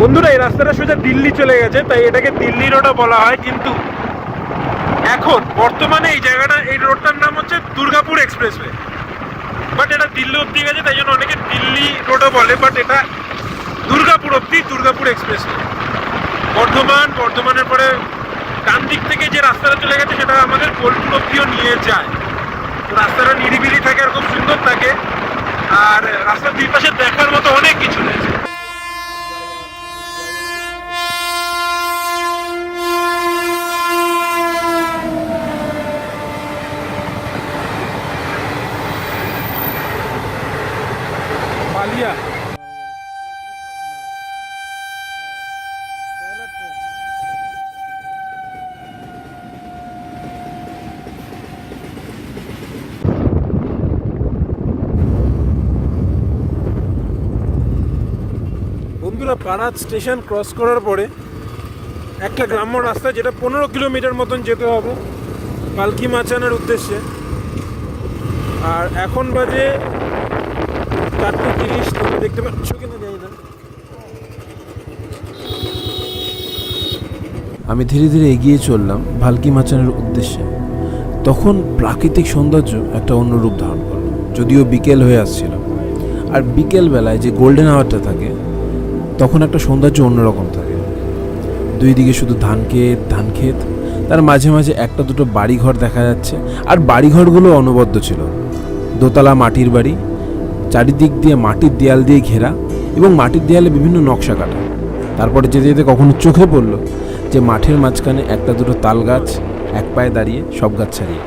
বন্ধুরা এই রাস্তাটা সোজা দিল্লি চলে গেছে, তাই এটাকে দিল্লি রোডও বলা হয়। কিন্তু এখন বর্তমানে এই জায়গাটা, এই রোডটার নাম হচ্ছে দুর্গাপুর এক্সপ্রেসওয়ে। বাট এটা দিল্লি অব্দি গেছে, তাই জন্য অনেকে দিল্লি রোডও বলে। বাট এটা দুর্গাপুর অব্দি দুর্গাপুর এক্সপ্রেসওয়ে। বর্ধমানের পরে ডান দিক থেকে যে রাস্তাটা চলে গেছে সেটা আমাদের বোলপুর অব্দিও নিয়ে যায়। তো রাস্তাটা নিরিবিলি থাকে আর খুব সুন্দর থাকে। আর রাস্তার দুই পাশে দেখার মতো অনেক কিছু রয়েছে। বালিয়া বন্ধুরা, পানাদ স্টেশন ক্রস করার পরে একটা গ্রাম্য রাস্তা, যেটা 15 কিলোমিটার মতন যেতে হবে পালকি মাচানের উদ্দেশ্যে। আর এখন বাজে 4:30। তুমি দেখতে পাচ্ছ কিনা জানি না। আমি ধীরে ধীরে এগিয়ে চললাম ভালকি মাচানের উদ্দেশ্যে। তখন প্রাকৃতিক সৌন্দর্য একটা অন্য রূপ ধারণ করলো, যদিও বিকেল হয়ে আসছিল। আর বিকেল বেলায় যে গোল্ডেন আওয়ারটা থাকে, তখন একটা সৌন্দর্য অন্যরকম থাকে। দুই দিকে শুধু ধান ক্ষেত, তার মাঝে মাঝে একটা দুটো বাড়িঘর দেখা যাচ্ছে। আর বাড়িঘরগুলো অনবদ্য ছিল, দোতলা মাটির বাড়ি, চারিদিক দিয়ে মাটির দেয়াল দিয়ে ঘেরা, এবং মাটির দেয়ালে বিভিন্ন নকশা কাটা। তারপরে যেতে যেতে কখনো চোখে পড়লো যে মাঠের মাঝখানে একটা দুটো তাল গাছ এক পায়ে দাঁড়িয়ে, সব গাছ ছাড়িয়ে।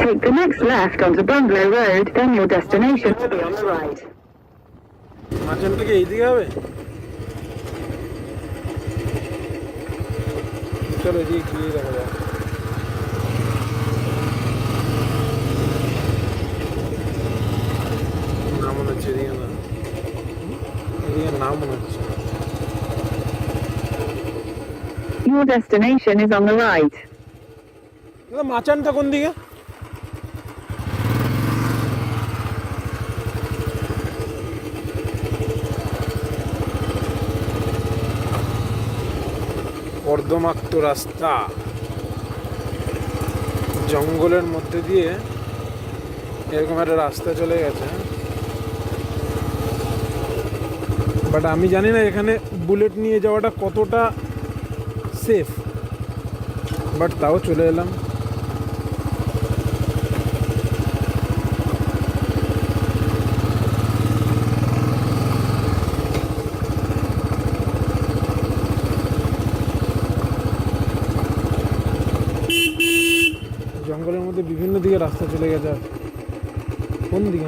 Take the next left onto Bungalow Road, then your destination will be on the right. মাঝখান থেকে এইদিকে হবে। চলো এদিকে গিয়ে দেখা যাক। নাম মনে হচ্ছে এদিকে, না এদিকে নাম মনে হচ্ছে। Your destination is on the right. মাচানটা কোন দিকে? কর্দমাক্ত রাস্তা, জঙ্গলের মধ্যে দিয়ে এরকম একটা রাস্তা চলে গেছে। বাট আমি জানি না এখানে বুলেট নিয়ে যাওয়াটা কতটা সেফ, বাট তাও চলে এলাম। জঙ্গলের মধ্যে বিভিন্ন দিকে রাস্তা চলে গেছে। কোন দিকে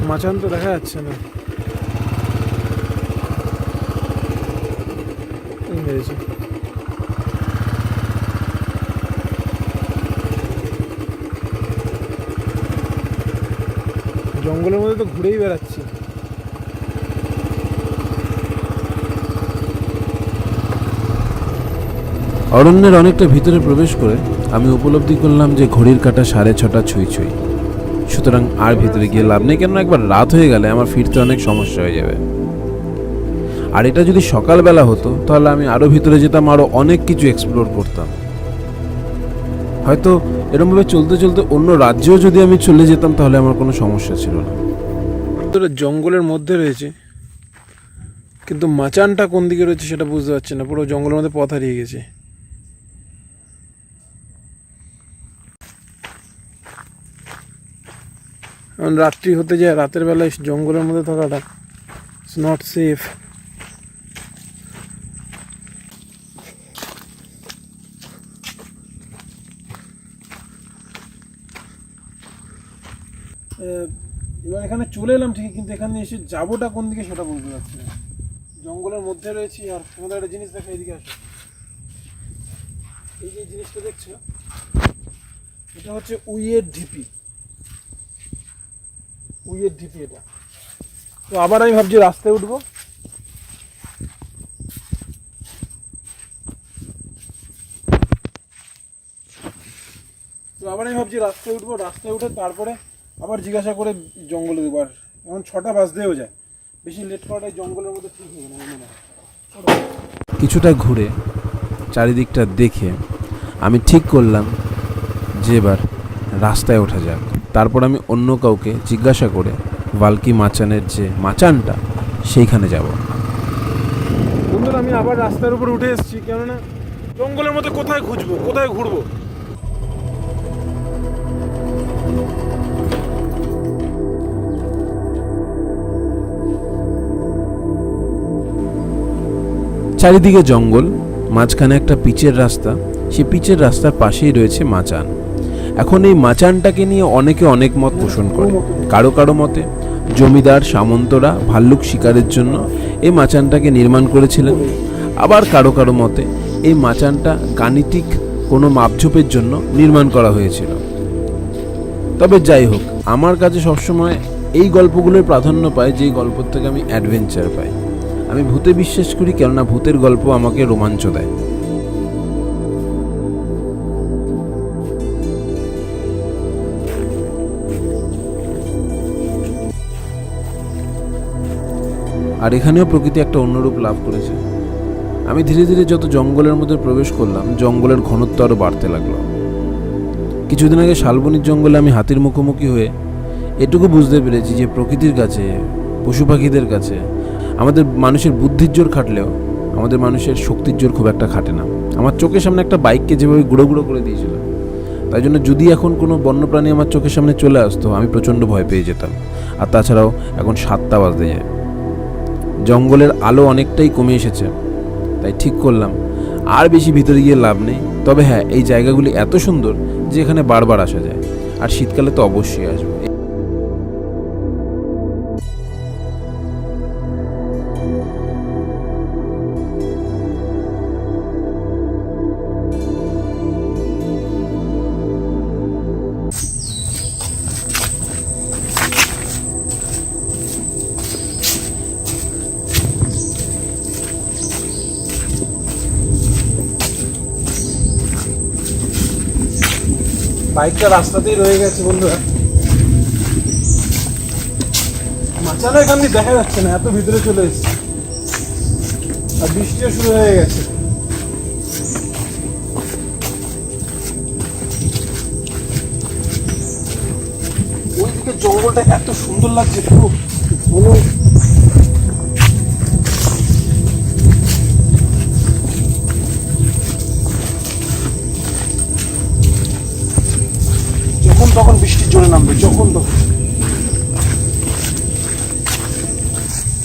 মাচান তো দেখা যাচ্ছে না। জঙ্গলের মধ্যে তো ঘুরেই বেড়াচ্ছি। অরণ্যের অনেকটা ভিতরে প্রবেশ করে আমি উপলব্ধি করলাম যে ঘড়ির কাঁটা 6:30 ছুঁই। সুতরাং আর ভিতরে গিয়ে লাভ নেই, কেননা একবার রাত হয়ে গেলে আমার ফিরতে অনেক সমস্যা হয়ে যাবে। আর এটা যদি সকালবেলা হতো তাহলে আমি আরও ভিতরে যেতাম, আরও অনেক কিছু এক্সপ্লোর করতাম। হয়তো এরকমভাবে চলতে চলতে অন্য রাজ্যেও যদি আমি চলে যেতাম তাহলে আমার কোনো সমস্যা ছিল না। জঙ্গলের মধ্যে রয়েছে, কিন্তু মাচানটা কোন দিকে রয়েছে সেটা বুঝতে পারছি না। পুরো জঙ্গলের মধ্যে পথ হারিয়ে গেছে। রাত্রি হতে যায়, রাতের বেলায় জঙ্গলের মধ্যে থাকাটা ইটস নট সেফ। এবার এখানে চলে এলাম ঠিকই, কিন্তু এখানে এসে যাবোটা কোন দিকে সেটা বুঝতে পারছি না। জঙ্গলের মধ্যে রয়েছি। আর তোমাদের একটা জিনিস দেখো, এদিকে আসো। এই যে জিনিসটা দেখছো, এটা হচ্ছে উইয়ের ঢিপি। এটা তো আবার আমি ভাবছি রাস্তায় উঠবো। তো আবার আমি ভাবছি রাস্তায় উঠবো, রাস্তায় উঠে তারপরে আবার জিজ্ঞাসা করে জঙ্গলে দেবো। আর এখন 6টা বাজতেও যায়, বেশি লেট করাটাই জঙ্গলের মধ্যে ঠিক হবে না মনে হয়। কিছুটা ঘুরে চারিদিকটা দেখে আমি ঠিক করলাম যে এবার রাস্তায় ওঠা যাক। তারপর আমি অন্য কাউকে জিজ্ঞাসা করে ভালকি মাচানের যে মাচানটা সেইখানে যাব। বন্ধুরা, আমি আবার রাস্তার উপর উঠে এসেছি, কেননা জঙ্গলের মধ্যে কোথায় খুঁজবো, কোথায় ঘুরবো। চারিদিকে জঙ্গল, মাঝখানে একটা পিচের রাস্তা, সেই পিচের রাস্তার পাশেই রয়েছে মাচান। এখন এই মাচানটাকে নিয়ে অনেকে অনেক মত পোষণ করে। কারো কারো মতে জমিদার সামন্তরা ভাল্লুক শিকারের জন্য এই মাচানটাকে নির্মাণ করেছিলেন, আবার কারো কারো মতে এই মাচানটা গাণিতিক কোনো মাপঝোপের জন্য নির্মাণ করা হয়েছিল। তবে যাই হোক, আমার কাছে সবসময় এই গল্পগুলোর প্রাধান্য পায় যেই গল্প থেকে আমি অ্যাডভেঞ্চার পাই। আমি ভূতে বিশ্বাস করি, কেননা ভূতের গল্প আমাকে রোমাঞ্চ দেয়। আর এখানেও প্রকৃতি একটা অন্যরূপ লাভ করেছে। আমি ধীরে ধীরে যত জঙ্গলের মধ্যে প্রবেশ করলাম, জঙ্গলের ঘনত্ব আরও বাড়তে লাগলো। কিছুদিন আগে শালবনির জঙ্গলে আমি হাতির মুখোমুখি হয়ে এটুকু বুঝতে পেরেছি যে প্রকৃতির কাছে, পশু পাখিদের কাছে আমাদের মানুষের বুদ্ধির জোর খাটলেও আমাদের মানুষের শক্তির জোর খুব একটা খাটে না। আমার চোখের সামনে একটা বাইককে যেভাবে গুঁড়ো গুঁড়ো করে দিয়েছিল, তাই জন্য যদি এখন কোনো বন্যপ্রাণী আমার চোখের সামনে চলে আসতো, আমি প্রচণ্ড ভয় পেয়ে যেতাম। আর তাছাড়াও এখন 7টা বাজতে যায়, জঙ্গলের আলো অনেকটাই কমে এসেছে, তাই ঠিক করলাম আর বেশি ভিতরে গিয়ে লাভ নেই। তবে হ্যাঁ, এই জায়গাগুলি এত সুন্দর যে এখানে বারবার আসা যায়, আর শীতকালে তো অবশ্যই আসবো। বাইকটা রাস্তাতেই রয়ে গেছে বন্ধুরা। মাচানো এখান দিয়ে দেখা যাচ্ছে না, এত ভিতরে চলে এসেছে, আর বৃষ্টিও শুরু হয়ে গেছে। ওইদিকে জঙ্গলটা এত সুন্দর লাগছে, পুরো বলো। যখন তখন বৃষ্টির জোরে নামবে, যখন তখন।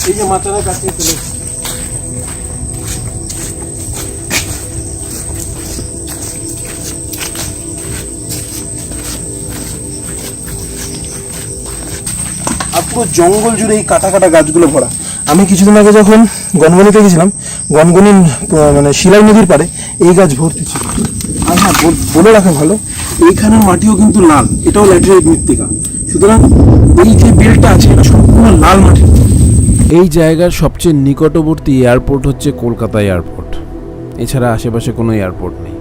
এই যে মাচানের কাছে চলে এসেছে। আর পুরো জঙ্গল জুড়ে এই কাটা কাটা গাছগুলো ভরা। আমি কিছুদিন আগে যখন গনগনিতে গেছিলাম, গনগনি মানে শিলাই নদীর পাড়ে এই গাছ ভর্তি ছিল। আর হ্যাঁ, বলে রাখা ভালো, এইখানের মাটিও কিন্তু লাল, এটাও ল্যাটেরাইট মৃত্তিকা। সুতরাং এই যে বেলটা আছে, এটা সম্পূর্ণ লাল মাটি। এই জায়গার সবচেয়ে নিকটবর্তী এয়ারপোর্ট হচ্ছে কলকাতা এয়ারপোর্ট, এছাড়া আশেপাশে কোনো এয়ারপোর্ট নেই।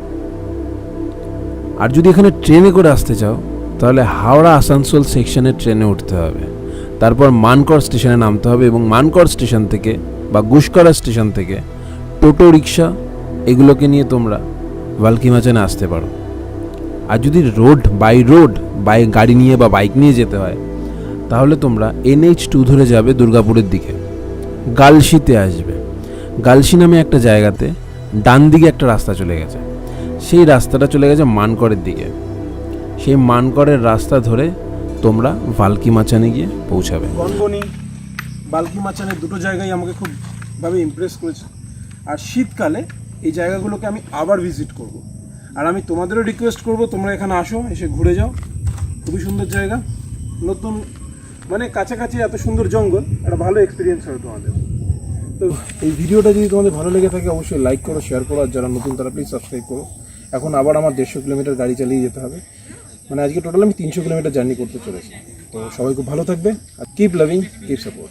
আর যদি এখানে ট্রেনে করে আসতে চাও, তাহলে হাওড়া আসানসোল সেকশনের ট্রেনে উঠতে হবে, তারপর মানকড় স্টেশনে নামতে হবে, এবং মানকড় স্টেশন থেকে বা গুসকরা স্টেশন থেকে টোটো রিক্সা এগুলোকে নিয়ে তোমরা ভালকি মাচানে আসতে পারো। আর যদি রোড বাই গাড়ি নিয়ে বা বাইক নিয়ে যেতে হয়, তাহলে তোমরা NH2 ধরে যাবে দুর্গাপুরের দিকে, গালসিতে আসবে। গালসি নামে একটা জায়গাতে ডান দিকে একটা রাস্তা চলে গেছে, সেই রাস্তাটা চলে গেছে মানকড়ের দিকে। সেই মানকড়ের রাস্তা ধরে তোমরা ভালকি মাচানে গিয়ে পৌঁছাবে। গনগনি, ভালকি মাচানের দুটো জায়গায় আমাকে খুবভাবে ইমপ্রেস করেছে। আর শীতকালে এই জায়গাগুলোকে আমি আবার ভিজিট করব। আর আমি তোমাদেরও রিকোয়েস্ট করব, তোমরা এখানে আসো, এসে ঘুরে যাও। খুবই সুন্দর জায়গা, নতুন মানে কাছাকাছি এত সুন্দর জঙ্গল, একটা ভালো এক্সপিরিয়েন্স হবে তোমাদের। তো এই ভিডিওটা যদি তোমাদের ভালো লেগে থাকে, অবশ্যই লাইক করো, শেয়ার করো, আর যারা নতুন তারা প্লিজ সাবস্ক্রাইব করো। এখন আবার আমার 150 কিলোমিটার গাড়ি চালিয়ে যেতে হবে, মানে আজকে টোটাল আমি 300 কিলোমিটার জার্নি করতে চলেছি। তো সবাই খুব ভালো থাকবে, আর কিপ লাভিং, কিপ সাপোর্ট।